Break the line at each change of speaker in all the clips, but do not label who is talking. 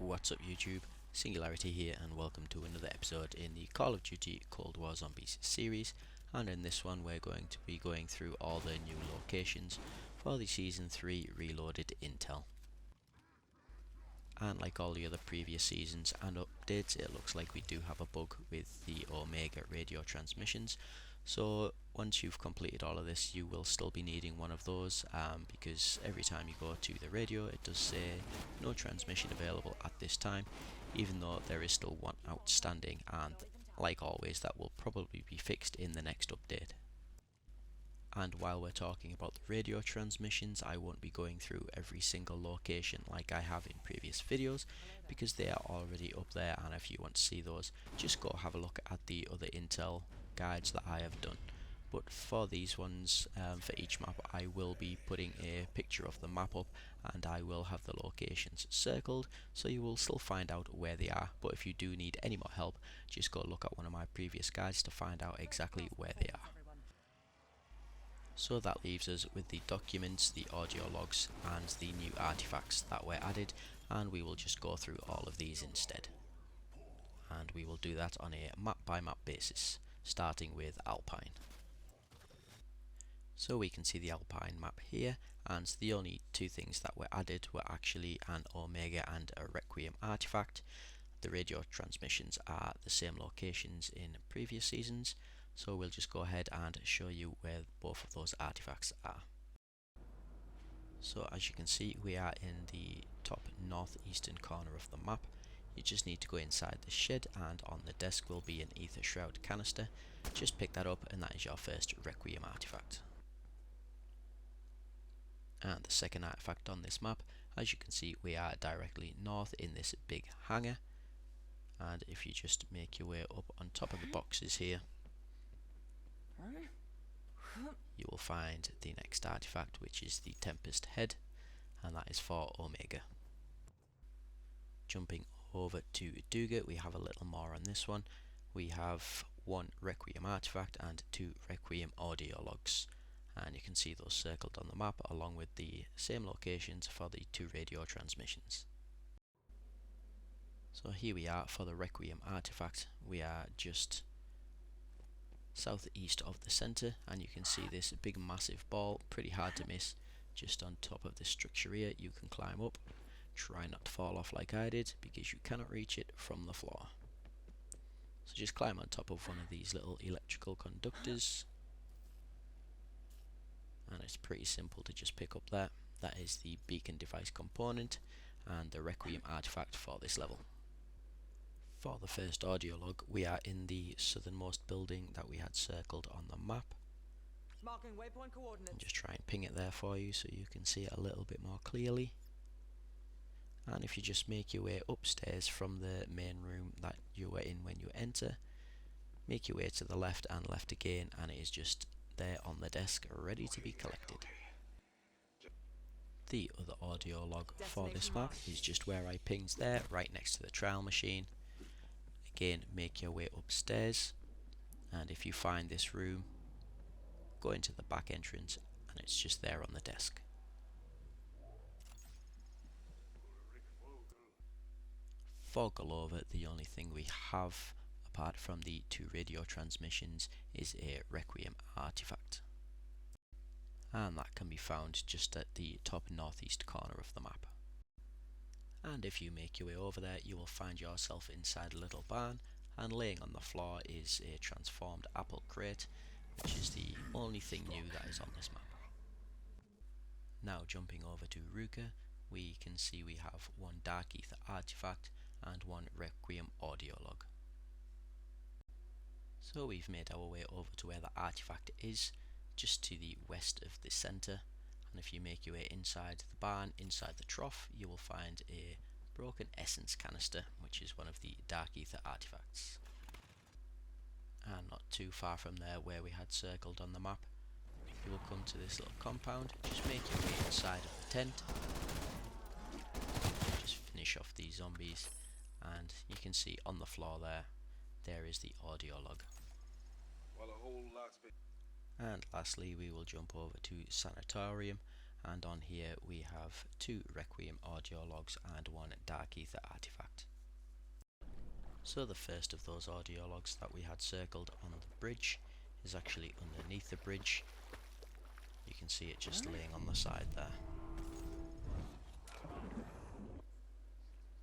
What's up YouTube, Singularity here and welcome to another episode in the Call of Duty Cold War Zombies series, and in this one we're going to be going through all the new locations for the Season 3 Reloaded Intel. And like all the other previous seasons and updates, it looks like we do have a bug with the Omega radio transmissions. So once you've completed all of this, you will still be needing one of those, because every time you go to the radio it does say no transmission available at this time, even though there is still one outstanding, and like always that will probably be fixed in the next update. And while we're talking about the radio transmissions, I won't be going through every single location like I have in previous videos, because they are already up there, and if you want to see those, just go have a look at the other intel guides that I have done. But for these ones, for each map, I will be putting a picture of the map up, and I will have the locations circled, so you will still find out where they are. But if you do need any more help, just go look at one of my previous guides to find out exactly where they are. So that leaves us with the documents, the audio logs and the new artifacts that were added, and we will just go through all of these instead. And we will do that on a map by map basis, starting with Alpine. So we can see the Alpine map here, and the only two things that were added were actually an Omega and a Requiem artifact. The radio transmissions are the same locations in previous seasons, so we'll just go ahead and show you where both of those artifacts are. So as you can see, we are in the top northeastern corner of the map. You just need to go inside the shed, and on the desk will be an ether shroud canister. Just pick that up and that is your first Requiem artifact. And the second artifact on this map, as you can see, we are directly north in this big hangar, and if you just make your way up on top of the boxes here, you will find the next artifact, which is the Tempest Head, and that is for Omega. Jumping over to Duga, we have a little more on this one. We have one Requiem artifact and two Requiem audio logs, and you can see those circled on the map along with the same locations for the two radio transmissions. So here we are for the Requiem artifact. We are just southeast of the center, and you can see this big massive ball, pretty hard to miss, just on top of this structure here. You can climb up, try not to fall off like I did, because you cannot reach it from the floor. So just climb on top of one of these little electrical conductors, and it's pretty simple to just pick up that. That is the beacon device component and the Requiem artifact for this level. For the first audio log, we are in the southernmost building that we had circled on the map.
Marking waypoint coordinates.
And just try and ping it there for you so you can see it a little bit more clearly. And if you just make your way upstairs from the main room that you were in when you enter, make your way to the left and left again, and it is just there on the desk ready to be collected. The other audio log for this map is just where I pinged there, right next to the trial machine. Again, make your way upstairs, and if you find this room, go into the back entrance and it's just there on the desk. For Golova, the only thing we have apart from the two radio transmissions is a Requiem artifact, and that can be found just at the top northeast corner of the map. And if you make your way over there, you will find yourself inside a little barn, and laying on the floor is a transformed apple crate, which is the only thing new that is on this map. Now jumping over to Ruka, we can see we have one Dark Aether artifact and one Requiem audio log. So we've made our way over to where the artifact is, just to the west of the centre. And if you make your way inside the barn, inside the trough, you will find a broken essence canister, which is one of the Dark Aether artifacts. And not too far from there, where we had circled on the map, you will come to this little compound. Just make your way inside of the tent, just finish off these zombies, and you can see on the floor there is the audio log. And lastly, we will jump over to Sanatorium, and on here we have 2 Requiem audio logs and 1 Dark Aether artifact. So the first of those audio logs that we had circled on the bridge is actually underneath the bridge. You can see it just laying on the side there.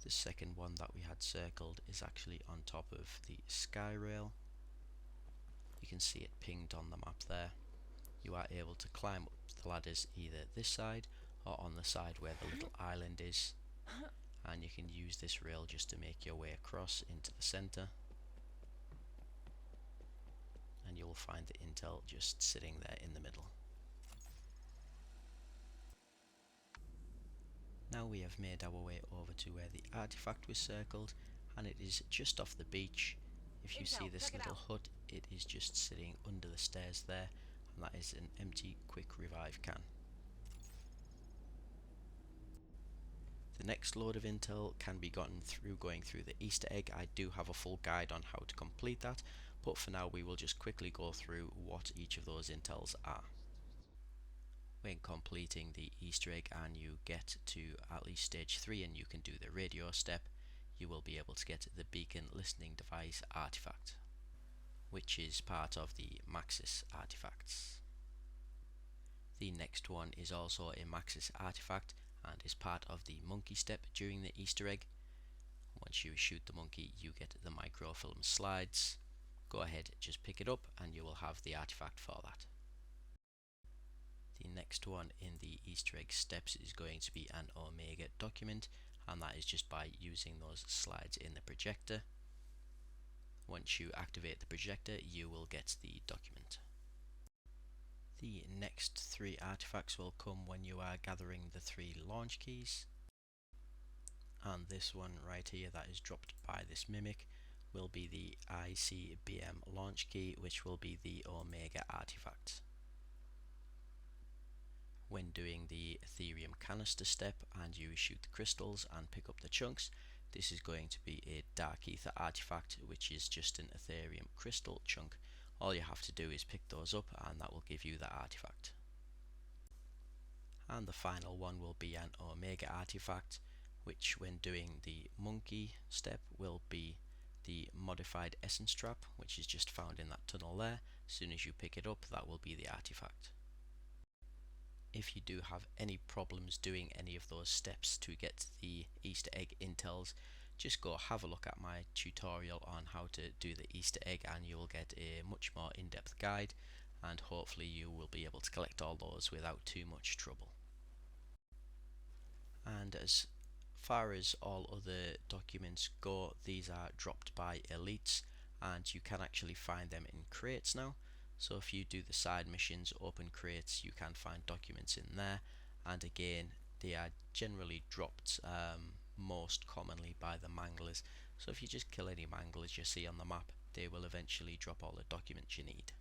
The second one that we had circled is actually on top of the sky rail. You can see it pinged on the map there. You are able to climb up the ladders either this side or on the side where the little island is, and you can use this rail just to make your way across into the center, and you will find the intel just sitting there in the middle. Now we have made our way over to where the artifact was circled, and it is just off the beach. If you see this little hut, it is just sitting under the stairs there, and that is an empty quick revive can. The next load of intel can be gotten through going through the Easter egg. I do have a full guide on how to complete that, but for now we will just quickly go through what each of those intels are. When completing the Easter egg and you get to at least stage 3 and you can do the radio step, you will be able to get the beacon listening device artifact, which is part of the Maxis artifacts. The next one is also a Maxis artifact and is part of the monkey step during the Easter egg. Once you shoot the monkey, you get the microfilm slides. Go ahead, just pick it up and you will have the artifact for that. The next one in the Easter egg steps is going to be an Omega document, and that is just by using those slides in the projector. Once you activate the projector, you will get the document. The next 3 artifacts will come when you are gathering the 3 launch keys, and this one right here that is dropped by this mimic will be the ICBM launch key, which will be the Omega artifact. When doing the Ethereum canister step and you shoot the crystals and pick up the chunks, this is going to be a Dark Aether artifact, which is just an Ethereum crystal chunk. All you have to do is pick those up and that will give you the artifact. And the final one will be an Omega artifact, which when doing the monkey step will be the modified essence trap, which is just found in that tunnel there. As soon as you pick it up, that will be the artifact. If you do have any problems doing any of those steps to get the Easter egg intels, just go have a look at my tutorial on how to do the Easter egg and you will get a much more in-depth guide, and hopefully you will be able to collect all those without too much trouble. And as far as all other documents go, these are dropped by elites and you can actually find them in crates now. So if you do the side missions, open crates, you can find documents in there, and again they are generally dropped most commonly by the manglers. So if you just kill any manglers you see on the map, they will eventually drop all the documents you need.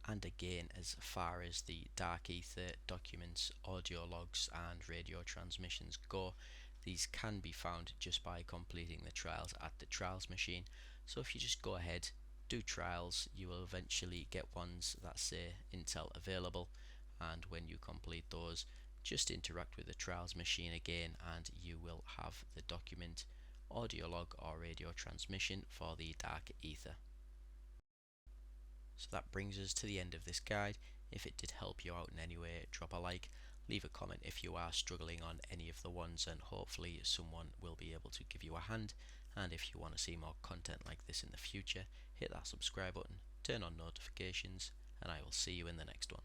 And again, as far as the Dark Aether documents, audio logs and radio transmissions go, these can be found just by completing the trials at the trials machine. So if you just go ahead, do trials, you will eventually get ones that say intel available, and when you complete those, just interact with the trials machine again and you will have the document, audio log or radio transmission for the Dark Aether. So that brings us to the end of this guide. If it did help you out in any way, drop a like, leave a comment if you are struggling on any of the ones, and hopefully someone will be able to give you a hand. And if you want to see more content like this in the future, hit that subscribe button, turn on notifications, and I will see you in the next one.